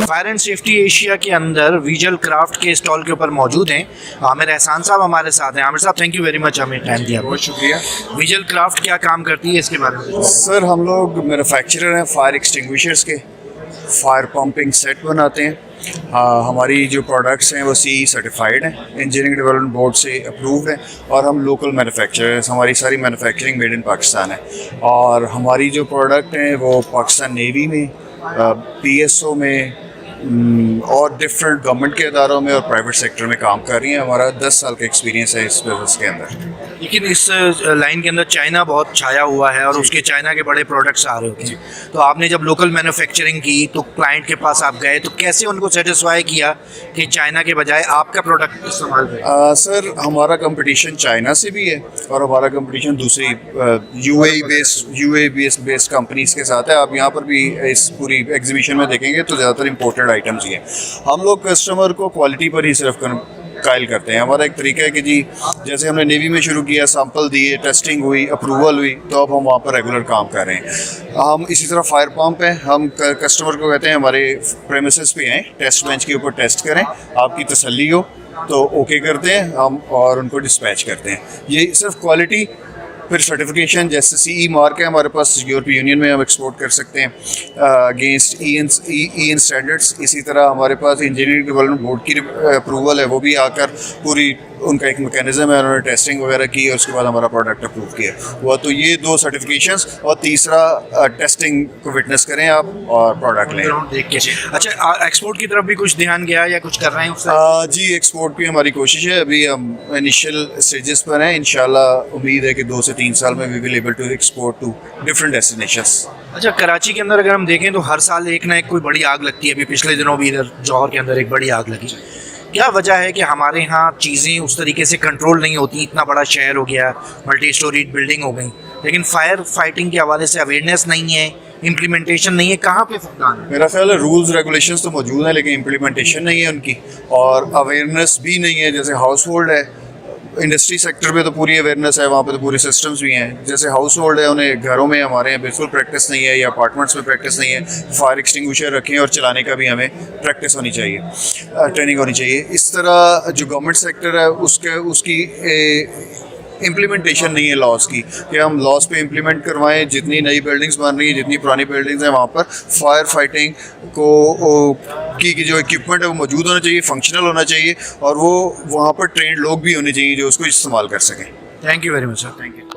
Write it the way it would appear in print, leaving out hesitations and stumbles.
Fire and safety Asia के अंदर vigil craft के स्टॉल के ऊपर मौजूद हैं। आमिर एहसान साहब हमारे साथ हैं। आमिर साहब, थैंक यू वेरी मच हमें टाइम दिया। बहुत शुक्रिया। विजल क्राफ्ट क्या काम करती है, इसके बारे में? सर, हम लोग मैन्युफैक्चरर हैं फायर एक्सटिंग्विशर्स के। फायर पंपिंग सेट बनाते हैं। हमारी जो प्रोडक्ट्स हैं वो CE सर्टिफाइड हैं, इंजीनियरिंग डेवलपमेंट बोर्ड से अप्रूव्ड हैं, और हम लोकल मैन्युफैक्चरर हैं। हमारी सारी मैन्युफैक्चरिंग मेड इन पाकिस्तान है, और हमारी जो प्रोडक्ट हैं वो पाकिस्तान नेवी में, PSO में और डिफरेंट गवर्नमेंट के इदारों में और प्राइवेट सेक्टर में काम कर रही हैं। हमारा 10 साल का एक्सपीरियंस है इस बिजनेस के अंदर। लेकिन इस लाइन के अंदर चाइना बहुत छाया हुआ है और उसके चाइना के बड़े प्रोडक्ट्स आ रहे होते हैं। तो आपने जब लोकल मैन्युफैक्चरिंग की तो क्लाइंट के पास आप गए तो कैसे उनको सेटिस्फाई किया कि चाइना के बजाय आपका प्रोडक्ट इस्तेमाल करें? सर, हमारा कंपटीशन चाइना से भी है और हमारा कंपटीशन दूसरी UAE बेस्ड कंपनीज के साथ है। आप यहाँ पर भी इस पूरी एग्जीबिशन में देखेंगे तो ज़्यादातर इंपोर्टेड आइटम्स ही हैं। हम लोग कस्टमर को क्वालिटी पर ही सिर्फ कायल करते हैं। हमारा एक तरीका है कि जी, जैसे हमने नेवी में शुरू किया, सैंपल दिए, टेस्टिंग हुई, अप्रूवल हुई, तो अब हम वहाँ पर रेगुलर काम कर रहे हैं। हम इसी तरह फायर पंप है, हम कस्टमर को कहते हैं हमारे प्रेमिसेस पे आएँ, टेस्ट बेंच के ऊपर टेस्ट करें, आपकी तसल्ली हो तो ओके करते हैं हम और उनको डिस्पैच करते हैं। ये सिर्फ क्वालिटी, फिर सर्टिफिकेशन, जैसे CE मार्क है हमारे पास, यूरोपीय यूनियन में हम एक्सपोर्ट कर सकते हैं अगेंस्ट EN स्टैंडर्ड्स। इसी तरह हमारे पास इंजीनियरिंग डेवलपमेंट बोर्ड की अप्रूवल है, वो भी आकर पूरी उनका एक मैकेनिज्म है, उन्होंने टेस्टिंग वगैरह की और उसके बाद हमारा प्रोडक्ट अप्रूव किया हुआ। तो ये 2 सर्टिफिकेशंस, और तीसरा टेस्टिंग को विटनेस करें आप और प्रोडक्ट लें देख के। अच्छा, एक्सपोर्ट की तरफ भी कुछ ध्यान गया या कुछ कर रहे हैं उससे? जी, एक्सपोर्ट की हमारी कोशिश है। अभी हम इनिशियल स्टेजेस पर हैं। इंशाल्लाह उम्मीद है कि 2 से 3 साल में we will able to export to different destinations. अच्छा, कराची के अंदर अगर हम देखें तो हर साल एक ना एक कोई बड़ी आग लगती है। अभी पिछले दिनों भी इधर जौहर के अंदर एक बड़ी आग लगी। क्या वजह है कि हमारे यहाँ चीज़ें उस तरीके से कंट्रोल नहीं होती? इतना बड़ा शहर हो गया, मल्टी स्टोरीड बिल्डिंग हो गई, लेकिन फायर फाइटिंग के हवाले से अवेयरनेस नहीं है, इम्प्लीमेंटेशन नहीं है। कहाँ पे फुकदान है? मेरा ख्याल है रूल्स रेगुलेशंस तो मौजूद हैं, लेकिन इम्प्लीमेंटेशन नहीं है उनकी, और अवेयरनेस भी नहीं है। जैसे हाउस होल्ड है, इंडस्ट्री सेक्टर में तो पूरी अवेयरनेस है, वहाँ पे तो पूरे सिस्टम्स भी हैं। जैसे हाउस होल्ड है, उन्हें घरों में हमारे यहाँ बिल्कुल प्रैक्टिस नहीं है, या अपार्टमेंट्स में प्रैक्टिस नहीं है। फायर एक्सटिंग्विशर रखें और चलाने का भी हमें प्रैक्टिस होनी चाहिए, ट्रेनिंग होनी चाहिए। इस तरह जो गवर्नमेंट सेक्टर है उसकी इम्प्लीमेंटेशन नहीं है लॉज की, कि हम लॉज पे इम्प्लीमेंट करवाएं। जितनी नई बिल्डिंग्स बन रही हैं, जितनी पुरानी बिल्डिंग्स हैं, वहाँ पर फायर फाइटिंग की जो इक्विपमेंट है वो मौजूद होना चाहिए, फंक्शनल होना चाहिए, और वो वहाँ पर ट्रेंड लोग भी होने चाहिए जो उसको इस्तेमाल कर सकें। Thank you very much sir. Thank you.